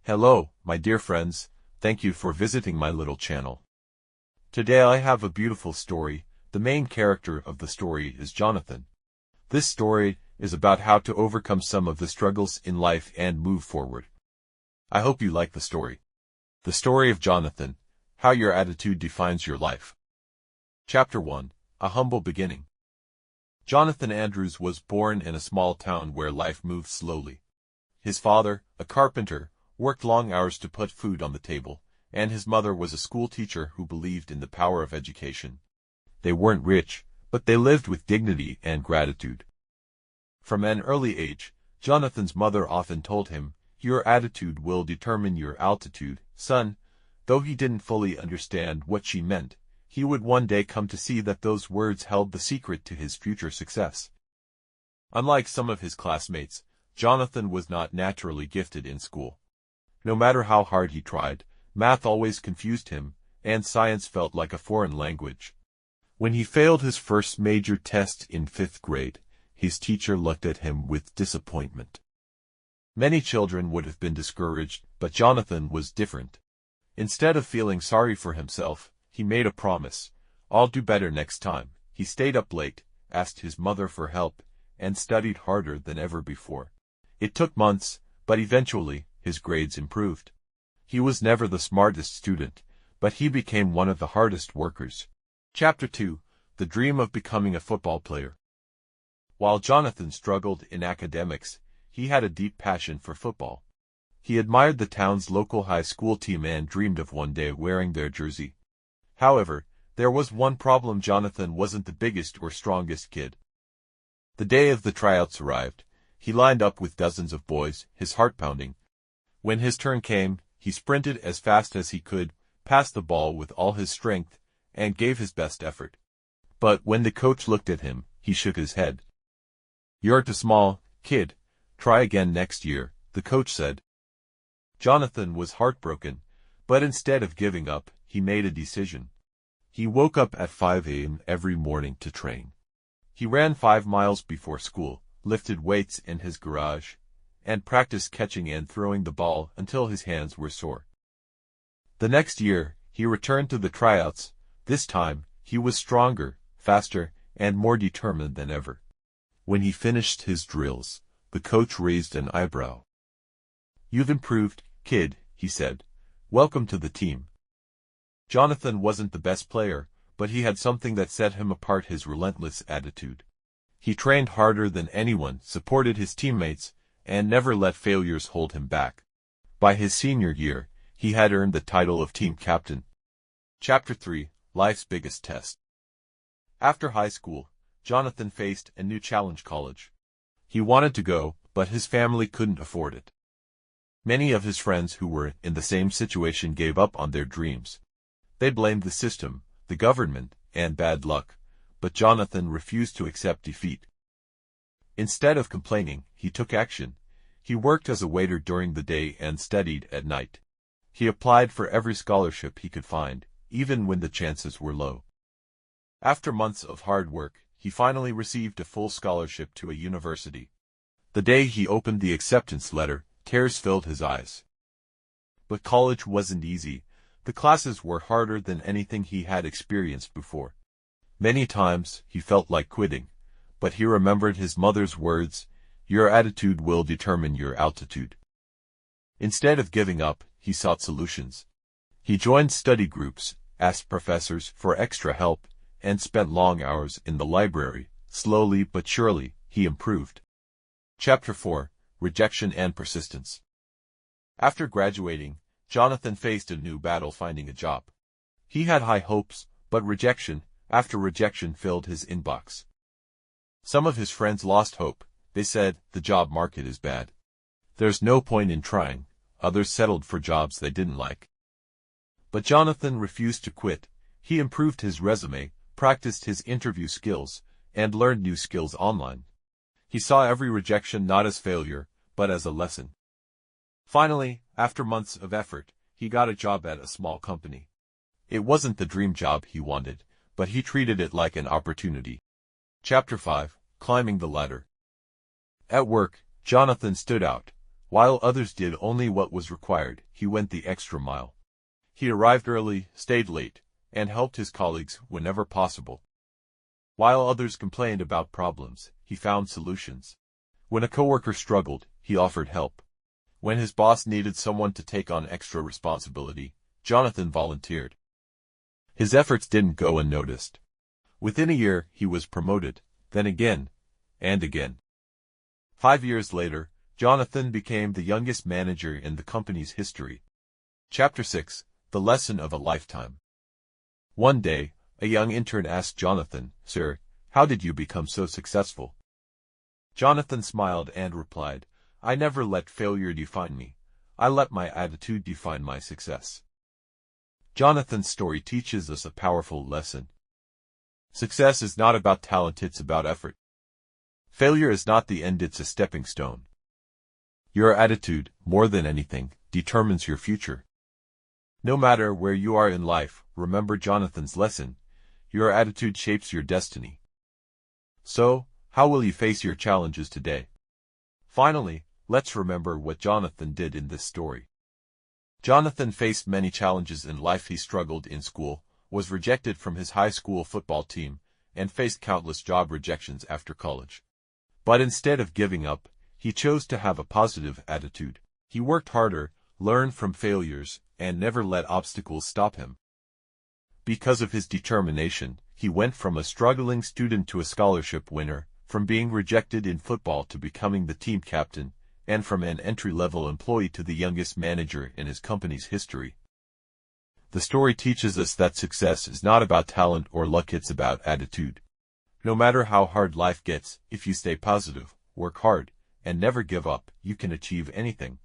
Hello, my dear friends, thank you for visiting my little channel. Today I have a beautiful story. The main character of the story is Jonathan. This story is about how to overcome some of the struggles in life and move forward. I hope you like the story. The story of Jonathan, how your attitude defines your life. Chapter 1, A Humble Beginning. Jonathan Andrews was born in a small town where life moved slowly. His father, a carpenter, worked long hours to put food on the table, and his mother was a school teacher who believed in the power of education. They weren't rich, but they lived with dignity and gratitude. From an early age, Jonathan's mother often told him, "Your attitude will determine your altitude, son." Though he didn't fully understand what she meant, he would one day come to see that those words held the secret to his future success. Unlike some of his classmates, Jonathan was not naturally gifted in school. No matter how hard he tried, math always confused him, and science felt like a foreign language. When he failed his first major test in 5th grade, his teacher looked at him with disappointment. Many children would have been discouraged, but Jonathan was different. Instead of feeling sorry for himself, he made a promise. "I'll do better next time." He stayed up late, asked his mother for help, and studied harder than ever before. It took months, but eventually, his grades improved. He was never the smartest student, but he became one of the hardest workers. Chapter 2, The Dream of Becoming a Football Player. While Jonathan struggled in academics, he had a deep passion for football. He admired the town's local high school team and dreamed of one day wearing their jersey. However, there was one problem: Jonathan wasn't the biggest or strongest kid. The day of the tryouts arrived. He lined up with dozens of boys, his heart pounding. When his turn came, he sprinted as fast as he could, passed the ball with all his strength, and gave his best effort. But when the coach looked at him, he shook his head. "You're too small, kid. Try again next year," the coach said. Jonathan was heartbroken, but instead of giving up, he made a decision. He woke up at 5 a.m. every morning to train. He ran 5 miles before school, lifted weights in his garage, and practiced catching and throwing the ball until his hands were sore. The next year, he returned to the tryouts. This time, he was stronger, faster, and more determined than ever. When he finished his drills, the coach raised an eyebrow. "You've improved, kid," he said. "Welcome to the team." Jonathan wasn't the best player, but he had something that set him apart: his relentless attitude. He trained harder than anyone, supported his teammates, and never let failures hold him back. By his senior year, he had earned the title of team captain. Chapter 3, Life's Biggest Test. After high school, Jonathan faced a new challenge: college. He wanted to go, but his family couldn't afford it. Many of his friends who were in the same situation gave up on their dreams. They blamed the system, the government, and bad luck, but Jonathan refused to accept defeat. Instead of complaining, he took action. He worked as a waiter during the day and studied at night. He applied for every scholarship he could find, even when the chances were low. After months of hard work, he finally received a full scholarship to a university. The day he opened the acceptance letter, tears filled his eyes. But college wasn't easy. The classes were harder than anything he had experienced before. Many times, he felt like quitting, but he remembered his mother's words, "Your attitude will determine your altitude." Instead of giving up, he sought solutions. He joined study groups, asked professors for extra help, and spent long hours in the library. Slowly but surely, he improved. Chapter 4, Rejection and Persistence. After graduating, Jonathan faced a new battle: finding a job. He had high hopes, but rejection after rejection filled his inbox. Some of his friends lost hope. They said, "The job market is bad. There's no point in trying." Others settled for jobs they didn't like. But Jonathan refused to quit. He improved his resume, practiced his interview skills, and learned new skills online. He saw every rejection not as failure, but as a lesson. Finally, after months of effort, he got a job at a small company. It wasn't the dream job he wanted, but he treated it like an opportunity. Chapter 5, Climbing the Ladder. At work, Jonathan stood out. While others did only what was required, he went the extra mile. He arrived early, stayed late, and helped his colleagues whenever possible. While others complained about problems, he found solutions. When a coworker struggled, he offered help. When his boss needed someone to take on extra responsibility, Jonathan volunteered. His efforts didn't go unnoticed. Within a year, he was promoted, then again, and again. 5 years later, Jonathan became the youngest manager in the company's history. Chapter 6: The Lesson of a Lifetime. One day, a young intern asked Jonathan, "Sir, how did you become so successful?" Jonathan smiled and replied, "I never let failure define me. I let my attitude define my success." Jonathan's story teaches us a powerful lesson. Success is not about talent, it's about effort. Failure is not the end, it's a stepping stone. Your attitude, more than anything, determines your future. No matter where you are in life, remember Jonathan's lesson. Your attitude shapes your destiny. So, how will you face your challenges today? Finally, let's remember what Jonathan did in this story. Jonathan faced many challenges in life. He struggled in school, was rejected from his high school football team, and faced countless job rejections after college. But instead of giving up, he chose to have a positive attitude. He worked harder, learned from failures, and never let obstacles stop him. Because of his determination, he went from a struggling student to a scholarship winner, from being rejected in football to becoming the team captain, and from an entry-level employee to the youngest manager in his company's history. The story teaches us that success is not about talent or luck, it's about attitude. No matter how hard life gets, if you stay positive, work hard, and never give up, you can achieve anything.